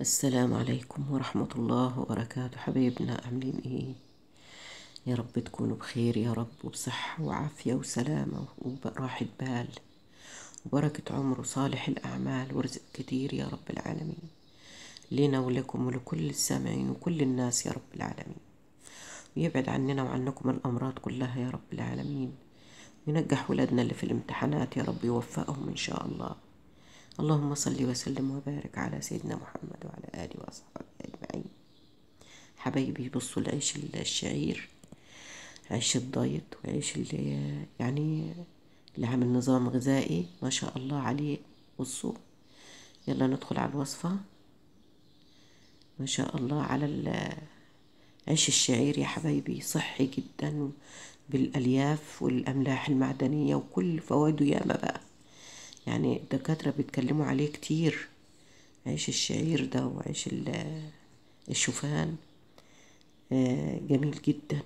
السلام عليكم ورحمة الله وبركاته. حبايبنا عاملين ايه؟ يا رب تكونوا بخير يا رب، وبصحة وعافية وسلامة وراحة بال وبركة عمر وصالح الأعمال ورزق كتير يا رب العالمين، لنا ولكم ولكل السامعين وكل الناس يا رب العالمين، ويبعد عننا وعنكم الأمراض كلها يا رب العالمين، وينجح ولادنا اللي في الامتحانات يا رب يوفقهم إن شاء الله. اللهم صل وسلم وبارك على سيدنا محمد وعلى آله وأصحابه أجمعين. حبايبي بصوا العيش الشعير، عيش الدايت وعيش اللي عامل نظام غذائي ما شاء الله عليه. بصوا، يلا ندخل على الوصفة. ما شاء الله على عيش الشعير يا حبايبي، صحي جدا بالألياف والأملاح المعدنية وكل فوائده ياما بقى، يعني الدكاترة بيتكلموا عليه كتير. عيش الشعير ده وعيش الشوفان جميل جدا.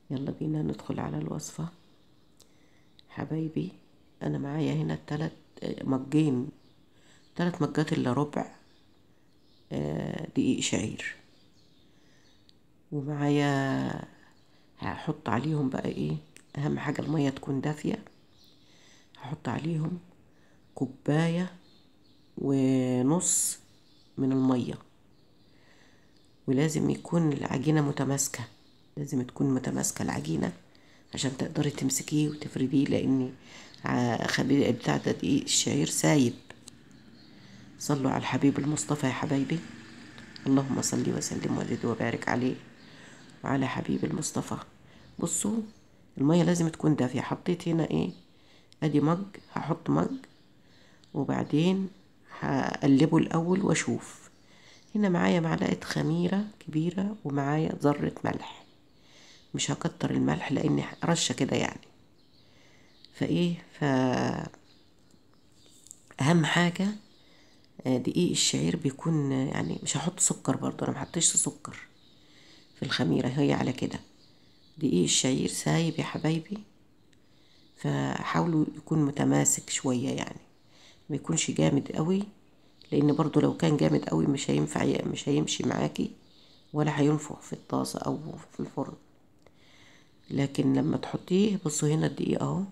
يلا بينا ندخل على الوصفة حبايبي. انا معايا هنا مجين، 3 مجات الا ربع دقيق شعير، ومعايا هحط عليهم بقى ايه، اهم حاجة المية تكون دافية. هحط عليهم 1.5 كوباية من المية، ولازم يكون العجينة متماسكة، لازم تكون متماسكة العجينة عشان تقدري تمسكيه وتفرديه، لان خبير بتاع دقيق الشعير سايب. صلوا على الحبيب المصطفى يا حبايبي، اللهم صل وسلم وزد وبارك عليه وعلى حبيب المصطفى. بصوا، المية لازم تكون دافية. حطيت هنا ايه، ادي مج، هحط مج وبعدين هقلبه الاول واشوف. هنا معايا معلقة خميرة كبيرة ومعايا ذرة ملح، مش هكتر الملح لان رشة كده يعني. اهم حاجة دقيق الشعير بيكون يعني مش هحط سكر برضه، انا محطش سكر في الخميرة، هي على كده. دقيق الشعير سايب يا حبايبي، فحاولوا يكون متماسك شوية يعني، ما يكونش جامد قوي، لان برضو لو كان جامد قوي مش هينفع، مش هيمشي معاكي ولا هينفخ في الطاسة او في الفرن. لكن لما تحطيه، بصوا هنا الدقيق اهو،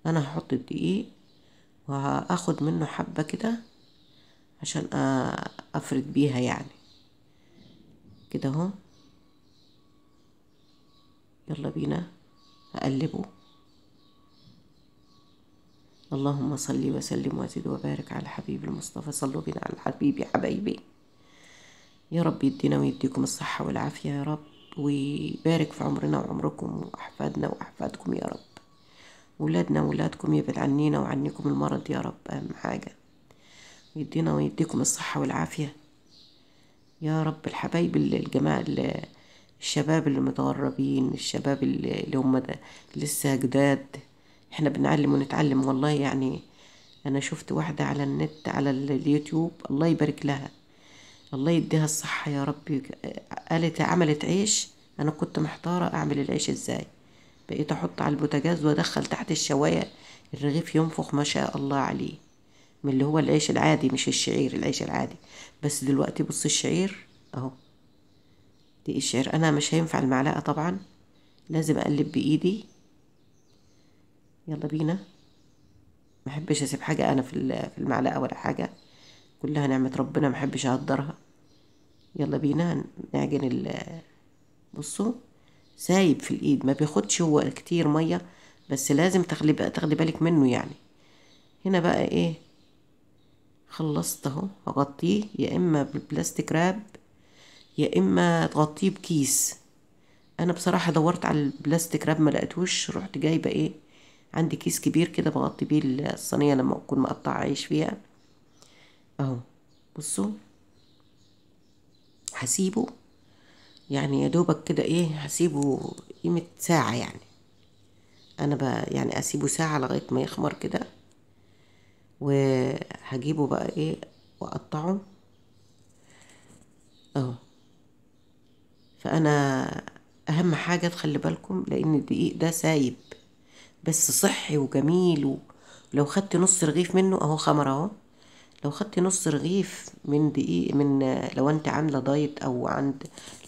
انا هحط الدقيق وهاخد منه حبة كده عشان افرد بيها يعني كده اهو. يلا بينا هقلبه. اللهم صل وسلم وزد وبارك على حبيب المصطفى. صلوا بنا على الحبيب يا حبايبي. يا رب يدينا ويديكم الصحة والعافية يا رب، ويبارك في عمرنا وعمركم وأحفادنا وأحفادكم يا رب، ولادنا وولادكم، يبعد عنينا وعنكم المرض يا رب، أهم حاجة. ويدينا ويديكم الصحة والعافية يا رب. الحبايب الجماعة الشباب اللي متغربين، الشباب اللي هم ده لسه جداد، احنا بنعلم ونتعلم والله يعني. انا شفت واحدة على النت على اليوتيوب، الله يبارك لها، الله يديها الصحة يا رب. قالت عملت عيش، انا كنت محتارة اعمل العيش ازاي، بقيت احط على البوتاجاز وادخل تحت الشواية، الرغيف ينفخ ما شاء الله عليه، من اللي هو العيش العادي مش الشعير، العيش العادي. بس دلوقتي بص الشعير اهو، دي الشعير انا مش هينفع المعلقة طبعا، لازم اقلب بايدي. يلا بينا، ما احبش اسيب حاجة انا في المعلقة ولا حاجة، كلها نعمة ربنا، ما احبش اهدرها. يلا بينا نعجن بصوا، سايب في الايد، ما بياخدش هو كتير ميه، بس لازم تاخدي بالك منه يعني. هنا بقى ايه، خلصت اهو، هغطيه يا اما بالبلاستيك راب يا اما تغطيه بكيس. انا بصراحه دورت على البلاستيك راب ما لقيتوش، رحت جايبه ايه، عندي كيس كبير كده بغطي بيه الصينيه لما اكون مقطعه عيش فيها اهو. بصوا، هسيبه يعني يا دوبك كده ايه، هسيبه قيمه ساعه يعني. انا بقى يعني اسيبه ساعه لغايه ما يخمر كده، وهجيبه بقى ايه واقطعه اهو. فانا اهم حاجه تخلي بالكم، لان الدقيق ده سايب بس صحي وجميل، ولو خدت نص رغيف منه اهو خمر اهو، لو خدتي نص رغيف من دقيق، من لو انت عاملة دايت او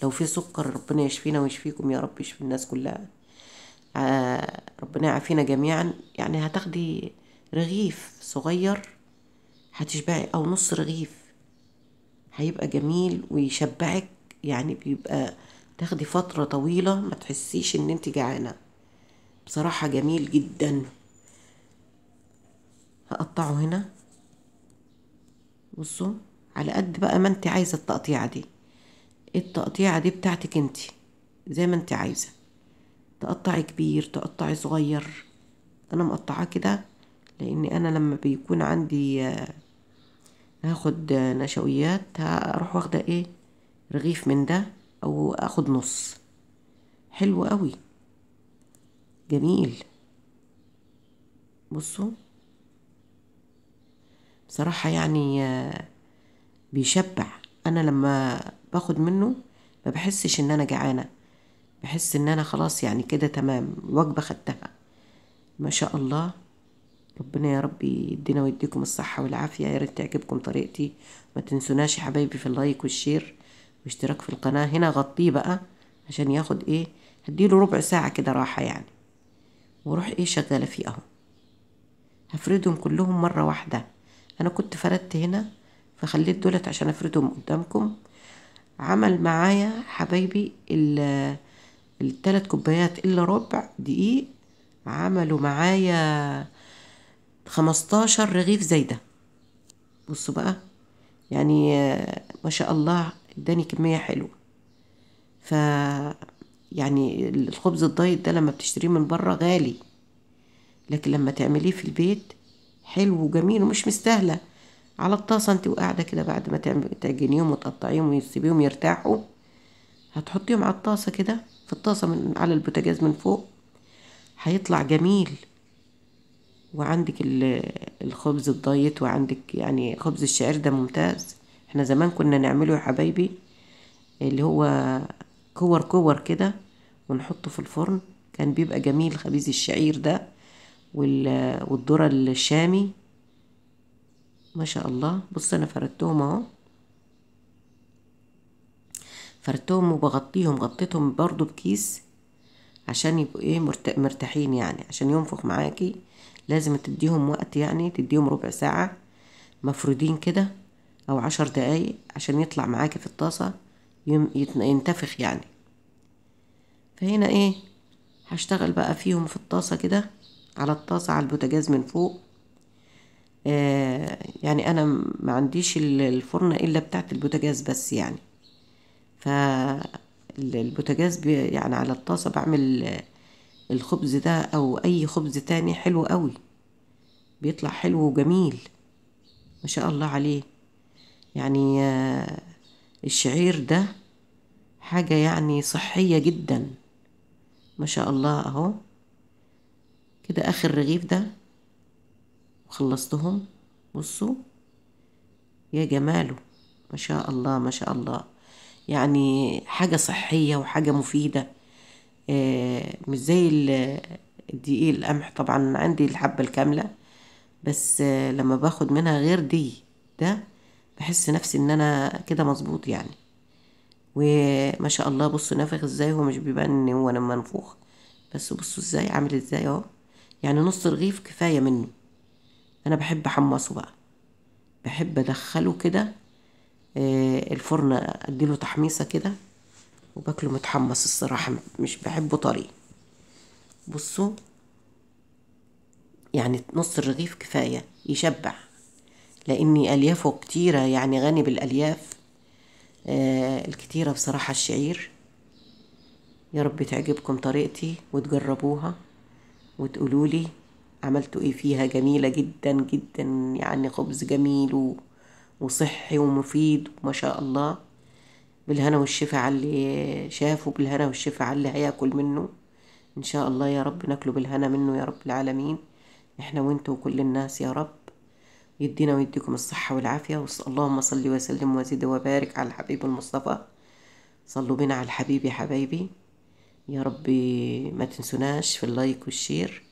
لو في سكر، ربنا يشفينا ويشفيكم يا رب، يشفي الناس كلها. ربنا يعافينا جميعا. يعني هتاخدي رغيف صغير هتشبعي، او نص رغيف هيبقى جميل ويشبعك. يعني بيبقى تاخدي فترة طويلة ما تحسيش ان انت جعانة. بصراحة جميل جدا. هقطعه هنا. بصوا، على قد بقى ما انت عايزة التقطيعة دي. التقطيعة دي بتاعتك انت، زي ما انت عايزة. تقطعي كبير تقطعي صغير. انا مقطعاه كده لاني انا لما بيكون عندي هاخد نشويات، هروح واخدة ايه، رغيف من ده او اخد نص. حلو قوي، جميل. بصوا، بصراحة يعني بيشبع. انا لما باخد منه ما بحسش ان انا جعانة، بحس ان انا خلاص يعني كده تمام، وجبة خدتها. ما شاء الله. ربنا يا رب يدينا ويديكم الصحة والعافية. يا ريت تعجبكم طريقتي. ما تنسوناش يا حبايبي في اللايك والشير واشتراك في القناة. هنا غطيه بقى عشان ياخد ايه، هديله ربع ساعة كده راحة يعني، واروح ايه شغالة فيه اهو. هفردهم كلهم مرة واحدة. انا كنت فردت هنا فخليت دولت عشان افردهم قدامكم. عمل معايا حبايبي التلات كوبايات الا ربع دقيق، عملوا معايا 15 رغيف زي ده. بصوا بقى، يعني ما شاء الله اداني كمية حلوة. ف يعني الخبز الدايت ده لما بتشتريه من بره غالي، لكن لما تعمليه في البيت حلو وجميل ومش مستاهلة. على الطاسة انت وقاعدة كده، بعد ما تعجنيهم وتقطعيهم وتسيبيهم يرتاحوا، هتحطيهم على الطاسة كده، في الطاسة من على البوتاجاز من فوق، هيطلع جميل. وعندك الخبز الدايت، وعندك يعني خبز الشعير ده ممتاز. احنا زمان كنا نعمله يا حبايبي، اللي هو كور كور كده ونحطه في الفرن، كان بيبقى جميل. خبيز الشعير ده والذرة الشامي، ما شاء الله. بص انا فردتهم اهو، فردتهم وبغطيهم، غطيتهم برضو بكيس عشان يبقوا ايه مرتاحين يعني، عشان ينفخ معاكي لازم تديهم وقت، يعني تديهم ربع ساعة مفرودين كده او 10 دقايق عشان يطلع معاكي في الطاسة ينتفخ يعني. فهنا ايه، هشتغل بقى فيهم في الطاسة كده، على الطاسة على البوتاجاز من فوق. يعني انا ما عنديش الفرن الا بتاعت البوتاجاز بس يعني. فالبوتاجاز يعني على الطاسة بعمل الخبز ده او اي خبز تاني حلو قوي، بيطلع حلو وجميل. ما شاء الله عليه. يعني الشعير ده حاجة يعني صحية جدا. ما شاء الله اهو. كده اخر رغيف ده وخلصتهم. بصوا يا جماله، ما شاء الله ما شاء الله. يعني حاجة صحية وحاجة مفيدة. مش زي الدقيق القمح. طبعا عندي الحبة الكاملة، بس لما باخد منها غير دي ده بحس نفسي ان انا كده مظبوط يعني. وما شاء الله بصوا نافخ ازاي، هو مش بيبان ان هو لما منفوخ، بس بصوا ازاي عامل ازاي اهو. يعني نص رغيف كفاية منه. انا بحب احمصه بقى، بحب ادخله كده الفرن، اديله تحميصة كده وباكله متحمص الصراحة، مش بحبه طري. بصوا، يعني نص الرغيف كفاية يشبع، لاني اليافه كتيرة، يعني غني بالالياف الكتيرة بصراحة الشعير. يا رب تعجبكم طريقتي وتجربوها وتقولولي عملتوا ايه فيها. جميلة جدا جدا، يعني خبز جميل وصحي ومفيد ما شاء الله. بالهنا والشفا على اللي شافه، بالهنا والشفا على اللي هياكل منه ان شاء الله. يا رب ناكله بالهنا منه يا رب العالمين، احنا وانتوا وكل الناس يا رب. يدينا ويديكم الصحة والعافية. اللهم صل وسلم وزد وبارك على الحبيب المصطفى. صلوا بنا على الحبيب يا حبايبي. يا رب ما تنسوناش في اللايك والشير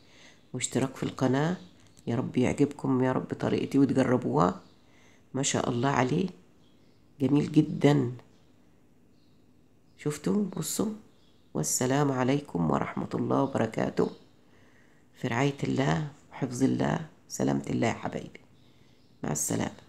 واشتراك في القناة. يا رب يعجبكم يا رب طريقتي وتجربوها. ما شاء الله عليه، جميل جدا. شفتوا؟ بصوا. والسلام عليكم ورحمة الله وبركاته. في رعاية الله وحفظ الله، سلامة الله يا حبايبي، مع السلامة.